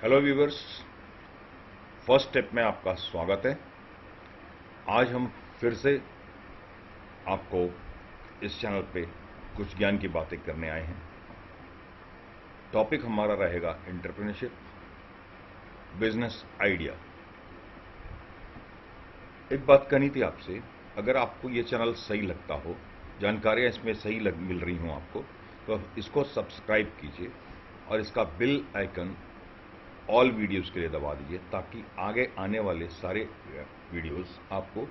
Hello viewers, first step में आपका स्वागत है। आज हम फिर से आपको इस चैनल पे कुछ ज्ञान की बातें करने आए हैं। टॉपिक हमारा रहेगा एंटरप्रेन्योरशिप, बिजनेस आइडिया। एक बात कहनी थी आपसे, अगर आपको ये चैनल सही लगता हो, जानकारियाँ इसमें सही मिल रही हों आपको, तो इसको सब्सक्राइब कीजिए और इसका बेल आइकन ऑल वीडियोस के लिए दबा दीजिए, ताकि आगे आने वाले सारे वीडियोस आपको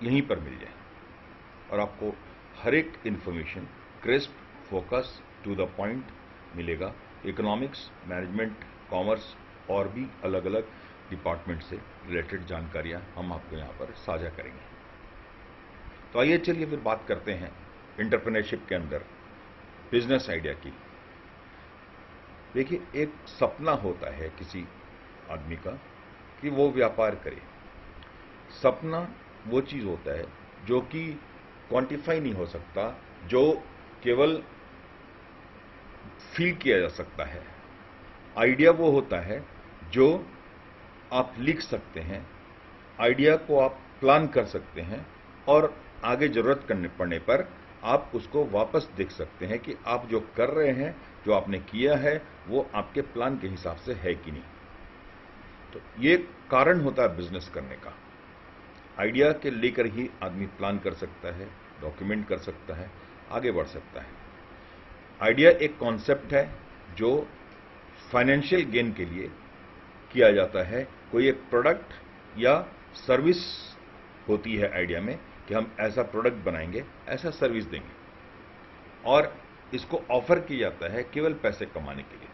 यहीं पर मिल जाए और आपको हर एक information crisp, focus, to the point मिलेगा। इकोनॉमिक्स, मैनेजमेंट, कॉमर्स और भी अलग अलग डिपार्टमेंट से रिलेटेड जानकारियां हम आपको यहाँ पर साझा करेंगे। तो आइए चलिए फिर बात करते हैं एंटरप्रेन्योरशिप के अंदर बिजनेस आइडिया की। देखिए, एक सपना होता है किसी आदमी का कि वो व्यापार करे। सपना वो चीज होता है जो कि क्वांटिफाई नहीं हो सकता, जो केवल फील किया जा सकता है। आइडिया वो होता है जो आप लिख सकते हैं, आइडिया को आप प्लान कर सकते हैं और आगे जरूरत पड़ने पर आप उसको वापस देख सकते हैं कि आप जो कर रहे हैं, जो आपने किया है, वो आपके प्लान के हिसाब से है कि नहीं। तो ये कारण होता है बिजनेस करने का। आइडिया के लेकर ही आदमी प्लान कर सकता है, डॉक्यूमेंट कर सकता है, आगे बढ़ सकता है। आइडिया एक कॉन्सेप्ट है जो फाइनेंशियल गेन के लिए किया जाता है। कोई एक प्रोडक्ट या सर्विस होती है आइडिया में कि हम ऐसा प्रोडक्ट बनाएंगे, ऐसा सर्विस देंगे, और इसको ऑफर किया जाता है केवल पैसे कमाने के लिए।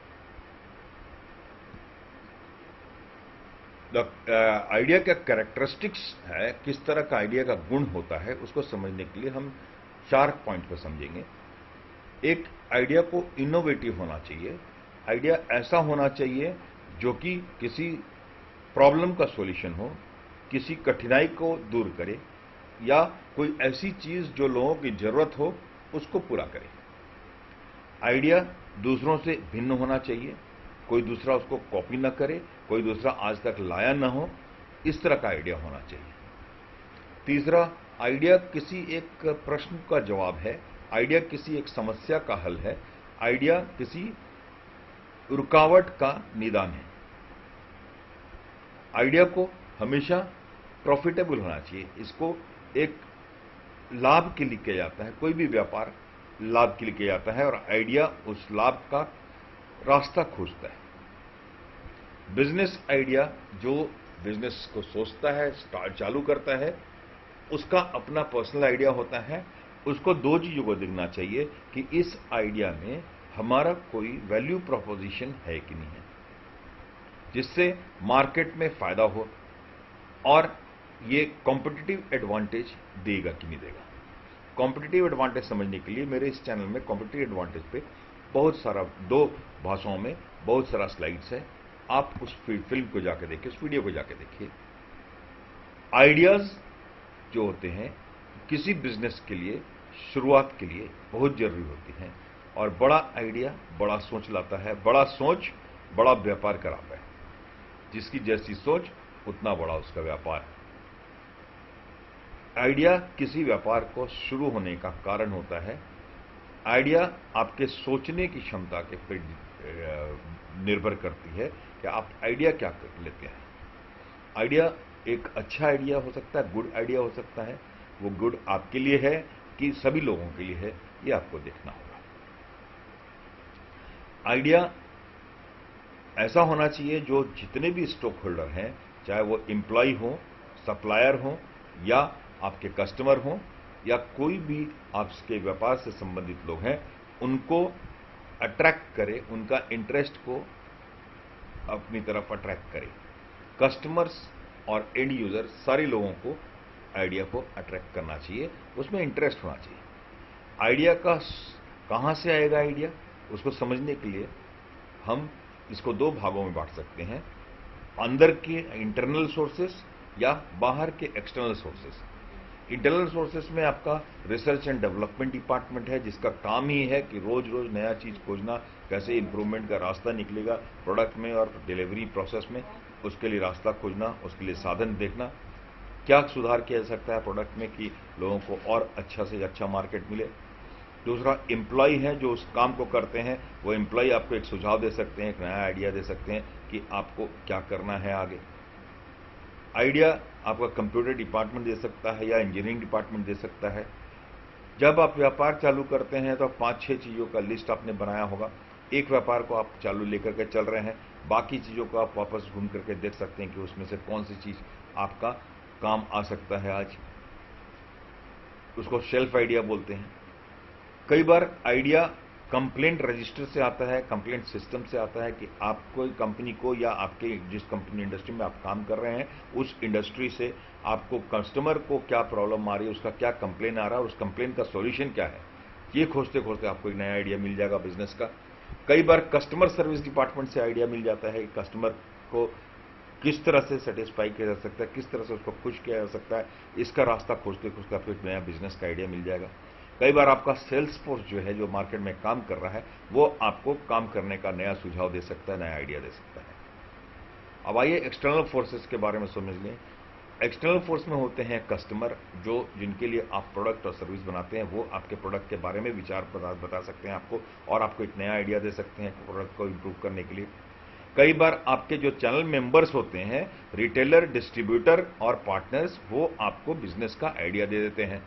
आइडिया का कैरेक्टरिस्टिक्स है, किस तरह का आइडिया का गुण होता है, उसको समझने के लिए हम 4 पॉइंट को समझेंगे। एक, आइडिया को इनोवेटिव होना चाहिए। आइडिया ऐसा होना चाहिए जो कि किसी प्रॉब्लम का सॉल्यूशन हो, किसी कठिनाई को दूर करे, या कोई ऐसी चीज जो लोगों की जरूरत हो उसको पूरा करे। आइडिया दूसरों से भिन्न होना चाहिए, कोई दूसरा उसको कॉपी ना करे, कोई दूसरा आज तक लाया ना हो, इस तरह का आइडिया होना चाहिए। तीसरा, आइडिया किसी एक प्रश्न का जवाब है, आइडिया किसी एक समस्या का हल है, आइडिया किसी रुकावट का निदान है। आइडिया को हमेशा प्रॉफिटेबल होना चाहिए। इसको एक लाभ के लिए किया जाता है, कोई भी व्यापार लाभ के लिए किया जाता है, और आइडिया उस लाभ का रास्ता खोजता है। बिजनेस आइडिया जो बिजनेस को सोचता है, स्टार्ट चालू करता है, उसका अपना पर्सनल आइडिया होता है। उसको दो चीजों को देखना चाहिए कि इस आइडिया में हमारा कोई वैल्यू प्रोपोजिशन है कि नहीं है, जिससे मार्केट में फायदा हो, और ये कॉम्पिटिटिव एडवांटेज देगा कि नहीं देगा। कॉम्पिटिटिव एडवांटेज समझने के लिए मेरे इस चैनल में कॉम्पिटिटिव एडवांटेज पे बहुत सारा, 2 भाषाओं में बहुत सारा स्लाइड्स है। आप उस फिल्म को जाके देखिए, उस वीडियो को जाके देखिए। आइडियाज जो होते हैं किसी बिजनेस के लिए, शुरुआत के लिए बहुत जरूरी होती हैं, और बड़ा आइडिया बड़ा सोच लाता है, बड़ा सोच बड़ा व्यापार कराता है। जिसकी जैसी सोच उतना बड़ा उसका व्यापार। आइडिया किसी व्यापार को शुरू होने का कारण होता है। आइडिया आपके सोचने की क्षमता के पर निर्भर करती है कि आप आइडिया क्या कर लेते हैं। आइडिया एक अच्छा आइडिया हो सकता है, गुड आइडिया हो सकता है। वो गुड आपके लिए है कि सभी लोगों के लिए है, ये आपको देखना होगा। आइडिया ऐसा होना चाहिए जो जितने भी स्टॉक होल्डर हैं, चाहे वो एम्प्लॉय हो, सप्लायर हो, या आपके कस्टमर हो, या कोई भी आपके व्यापार से संबंधित लोग हैं, उनको अट्रैक्ट करे, उनका इंटरेस्ट को अपनी तरफ अट्रैक्ट करे। कस्टमर्स और एंड यूजर सारे लोगों को आइडिया को अट्रैक्ट करना चाहिए, उसमें इंटरेस्ट होना चाहिए। आइडिया का कहां से आएगा आइडिया, उसको समझने के लिए हम इसको 2 भागों में बांट सकते हैं, अंदर के इंटरनल सोर्सेस या बाहर के एक्सटर्नल सोर्सेस। इंटरनल सोर्सेस में आपका रिसर्च एंड डेवलपमेंट डिपार्टमेंट है, जिसका काम ही है कि रोज रोज नया चीज खोजना, कैसे इंप्रूवमेंट का रास्ता निकलेगा प्रोडक्ट में और डिलीवरी प्रोसेस में, उसके लिए रास्ता खोजना, उसके लिए साधन देखना, क्या सुधार किया जा सकता है प्रोडक्ट में कि लोगों को और अच्छा से अच्छा मार्केट मिले। दूसरा एम्प्लॉय है जो उस काम को करते हैं, वो एम्प्लॉय आपको एक सुझाव दे सकते हैं, एक नया आइडिया दे सकते हैं कि आपको क्या करना है आगे। आइडिया आपका कंप्यूटर डिपार्टमेंट दे सकता है या इंजीनियरिंग डिपार्टमेंट दे सकता है। जब आप व्यापार चालू करते हैं तो 5-6 चीज़ों का लिस्ट आपने बनाया होगा। एक व्यापार को आप चालू लेकर के चल रहे हैं, बाकी चीज़ों को आप वापस घूम करके देख सकते हैं कि उसमें से कौन सी चीज़ आपका काम आ सकता है आज। उसको शेल्फ आइडिया बोलते हैं। कई बार आइडिया कंप्लेंट रजिस्टर से आता है, कंप्लेंट सिस्टम से आता है कि आपको कंपनी को या आपके जिस कंपनी इंडस्ट्री में आप काम कर रहे हैं उस इंडस्ट्री से आपको कस्टमर को क्या प्रॉब्लम आ रही है, उसका क्या कंप्लेन आ रहा है और उस कंप्लेन का सॉल्यूशन क्या है, ये खोजते खोजते आपको एक नया आइडिया मिल जाएगा बिजनेस का। कई बार कस्टमर सर्विस डिपार्टमेंट से आइडिया मिल जाता है कि कस्टमर को किस तरह से सेटिस्फाई किया जा सकता है, किस तरह से उसको खुश किया जा सकता है, इसका रास्ता खोजते खोजते आपको एक नया बिजनेस का आइडिया मिल जाएगा। कई बार आपका सेल्स फोर्स जो है, जो मार्केट में काम कर रहा है, वो आपको काम करने का नया सुझाव दे सकता है, नया आइडिया दे सकता है। अब आइए एक्सटर्नल फोर्सेस के बारे में समझ लें। एक्सटर्नल फोर्स में होते हैं कस्टमर, जो जिनके लिए आप प्रोडक्ट और सर्विस बनाते हैं, वो आपके प्रोडक्ट के बारे में विचार बता सकते हैं आपको और आपको एक नया आइडिया दे सकते हैं प्रोडक्ट को इंप्रूव करने के लिए। कई बार आपके जो चैनल मेंबर्स होते हैं, रिटेलर, डिस्ट्रीब्यूटर और पार्टनर्स, वो आपको बिजनेस का आइडिया दे देते हैं।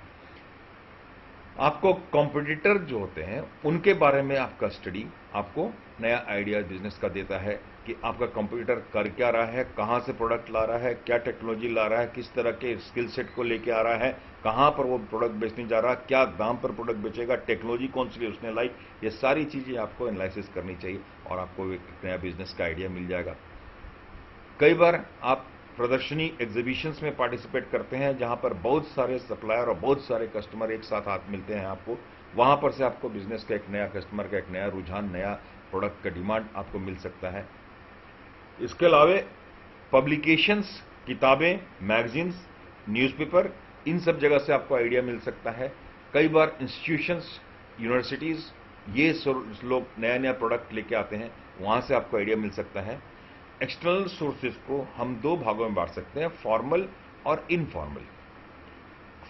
आपको कॉम्पिटिटर जो होते हैं उनके बारे में आपका स्टडी आपको नया आइडिया बिजनेस का देता है कि आपका कंप्यूटर कर क्या रहा है, कहां से प्रोडक्ट ला रहा है, क्या टेक्नोलॉजी ला रहा है, किस तरह के स्किल सेट को लेके आ रहा है, कहां पर वो प्रोडक्ट बेचने जा रहा है, क्या दाम पर प्रोडक्ट बेचेगा, टेक्नोलॉजी कौन सी उसने लाई, ये सारी चीजें आपको एनालिसिस करनी चाहिए और आपको एक नया बिजनेस का आइडिया मिल जाएगा। कई बार आप प्रदर्शनी एग्जीबिशंस में पार्टिसिपेट करते हैं, जहां पर बहुत सारे सप्लायर और बहुत सारे कस्टमर एक साथ हाथ मिलते हैं आपको, वहां पर से आपको बिजनेस का एक नया कस्टमर का एक नया रुझान, नया प्रोडक्ट का डिमांड आपको मिल सकता है। इसके अलावा पब्लिकेशंस, किताबें, मैगजीन्स, न्यूज़पेपर, इन सब जगह से आपको आइडिया मिल सकता है। कई बार इंस्टीट्यूशंस, यूनिवर्सिटीज, ये लोग नया नया प्रोडक्ट लेके आते हैं, वहां से आपको आइडिया मिल सकता है। एक्सटर्नल सोर्सेज को हम दो भागों में बांट सकते हैं, फॉर्मल और इनफॉर्मल।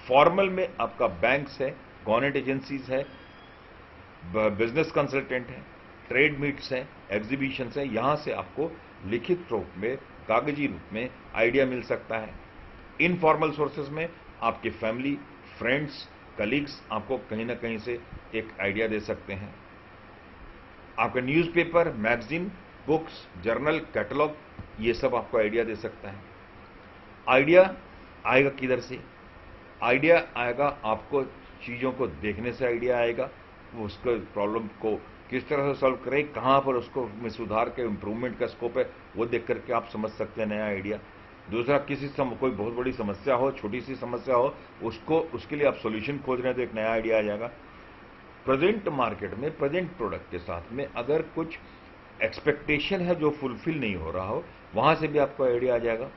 फॉर्मल में आपका बैंक्स है, गवर्नमेंट एजेंसीज है, बिजनेस कंसल्टेंट है, ट्रेड मीट्स हैं, एग्जीबिशंस हैं, यहां से आपको लिखित रूप में, कागजी रूप में आइडिया मिल सकता है। इनफॉर्मल सोर्सेज में आपके फैमिली, फ्रेंड्स, कलीग्स आपको कहीं ना कहीं से एक आइडिया दे सकते हैं। आपका newspaper, magazine, books, journal, catalogue, ये सब आपको आइडिया दे सकता है। आइडिया आएगा किधर से? आइडिया आएगा आपको चीज़ों को देखने से आइडिया आएगा, वो उसको प्रॉब्लम को किस तरह से सॉल्व करें, कहाँ पर उसको में सुधार के इम्प्रूवमेंट का स्कोप है, वो देख करके आप समझ सकते हैं नया आइडिया। दूसरा, कोई बहुत बड़ी समस्या हो, छोटी सी समस्या हो, उसके लिए आप सॉल्यूशन खोज रहे हैं तो एक नया आइडिया आ जाएगा। प्रेजेंट मार्केट में, प्रेजेंट प्रोडक्ट के साथ में अगर कुछ एक्सपेक्टेशन है जो फुलफिल नहीं हो रहा हो, वहां से भी आपको आइडिया आ जाएगा।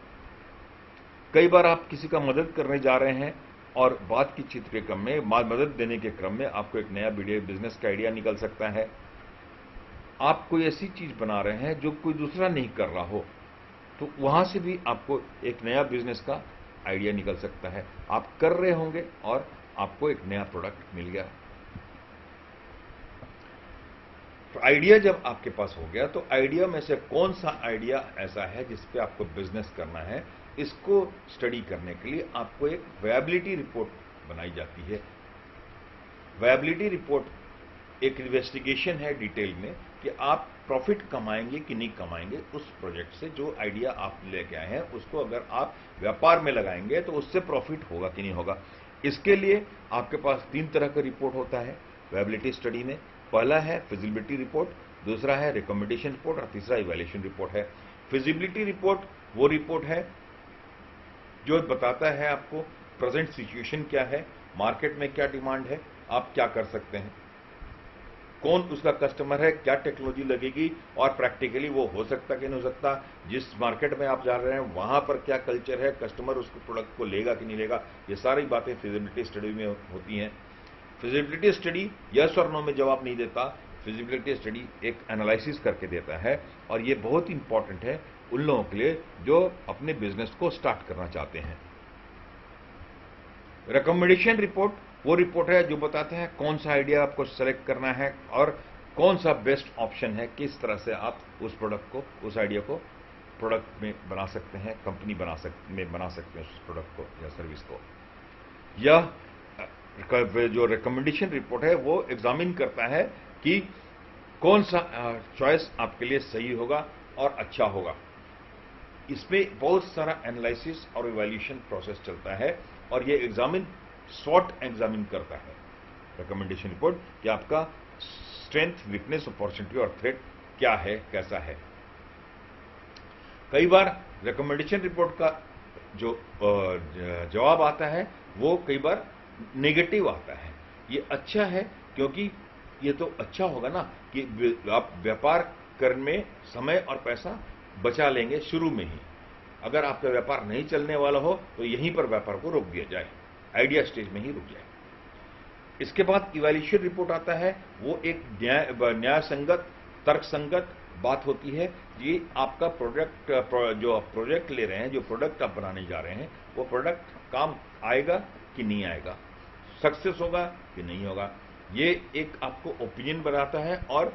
कई बार आप किसी का मदद करने जा रहे हैं और बातचीत के क्रम में, मदद देने के क्रम में आपको एक नया बिजनेस का आइडिया निकल सकता है। आप कोई ऐसी चीज बना रहे हैं जो कोई दूसरा नहीं कर रहा हो, तो वहां से भी आपको एक नया बिजनेस का आइडिया निकल सकता है। आप कर रहे होंगे और आपको एक नया प्रोडक्ट मिल गया। तो आइडिया जब आपके पास हो गया, तो आइडिया में से कौन सा आइडिया ऐसा है जिस पे आपको बिजनेस करना है, इसको स्टडी करने के लिए आपको एक वायबिलिटी रिपोर्ट बनाई जाती है। वायबिलिटी रिपोर्ट एक इन्वेस्टिगेशन है डिटेल में कि आप प्रॉफिट कमाएंगे कि नहीं कमाएंगे उस प्रोजेक्ट से। जो आइडिया आप लेके आए हैं उसको अगर आप व्यापार में लगाएंगे तो उससे प्रॉफिट होगा कि नहीं होगा। इसके लिए आपके पास 3 तरह का रिपोर्ट होता है वायबिलिटी स्टडी में। पहला है फिजिबिलिटी रिपोर्ट, दूसरा है रिकमेंडेशन रिपोर्ट और तीसरा इवैल्यूएशन रिपोर्ट है। फिजिबिलिटी रिपोर्ट वो रिपोर्ट है जो बताता है आपको प्रेजेंट सिचुएशन क्या है, मार्केट में क्या डिमांड है, आप क्या कर सकते हैं। कौन उसका कस्टमर है, क्या टेक्नोलॉजी लगेगी और प्रैक्टिकली वो हो सकता कि नहीं हो सकता, जिस मार्केट में आप जा रहे हैं वहां पर क्या कल्चर है, कस्टमर उसको प्रोडक्ट को लेगा कि नहीं लेगा, ये सारी बातें फिजिबिलिटी स्टडी में होती हैं। फिजिबिलिटी स्टडी यस और नो में जवाब नहीं देता, फिजिबिलिटी स्टडी एक एनालिसिस करके देता है, और ये बहुत इंपॉर्टेंट है उन लोगों के लिए जो अपने बिजनेस को स्टार्ट करना चाहते हैं। रिकमेंडेशन रिपोर्ट वो रिपोर्ट है जो बताते हैं कौन सा आइडिया आपको सेलेक्ट करना है और कौन सा बेस्ट ऑप्शन है, किस तरह से आप उस प्रोडक्ट को, उस आइडिया को प्रोडक्ट में बना सकते हैं, कंपनी बना सकते हैं उस प्रोडक्ट को या सर्विस को। यह जो रिकमेंडेशन रिपोर्ट है वो एग्जामिन करता है कि कौन सा चॉइस आपके लिए सही होगा और अच्छा होगा। इसमें बहुत सारा एनालिसिस और इवैल्यूएशन प्रोसेस चलता है, और ये स्वॉट एग्जामिन करता है रिकमेंडेशन रिपोर्ट कि आपका स्ट्रेंथ, वीकनेस, अपॉर्चुनिटी और थ्रेट क्या है, कैसा है। कई बार रिकमेंडेशन रिपोर्ट का जो जवाब आता है वो कई बार नेगेटिव आता है। ये अच्छा है क्योंकि ये तो अच्छा होगा ना कि आप व्यापार करने में समय और पैसा बचा लेंगे शुरू में ही। अगर आपका व्यापार नहीं चलने वाला हो तो यहीं पर व्यापार को रोक दिया जाए, आइडिया स्टेज में ही रुक जाए। इसके बाद इवैल्यूएशन रिपोर्ट आता है, वो एक न्याय संगत, तर्क संगत बात होती है। ये आपका जो आप प्रोजेक्ट ले रहे हैं, जो प्रोडक्ट आप बनाने जा रहे हैं, वो प्रोडक्ट काम आएगा कि नहीं आएगा, सक्सेस होगा कि नहीं होगा। ये एक आपको ओपिनियन बनाता है और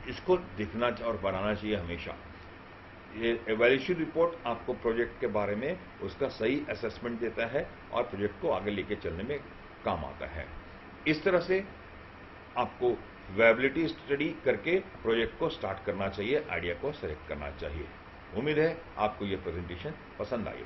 इसको देखना और बनाना चाहिए हमेशा। ये इवैल्यूएशन रिपोर्ट आपको प्रोजेक्ट के बारे में उसका सही असेसमेंट देता है और प्रोजेक्ट को आगे लेके चलने में काम आता है। इस तरह से आपको वायबिलिटी स्टडी करके प्रोजेक्ट को स्टार्ट करना चाहिए, आइडिया को सेलेक्ट करना चाहिए। उम्मीद है आपको यह प्रेजेंटेशन पसंद आई।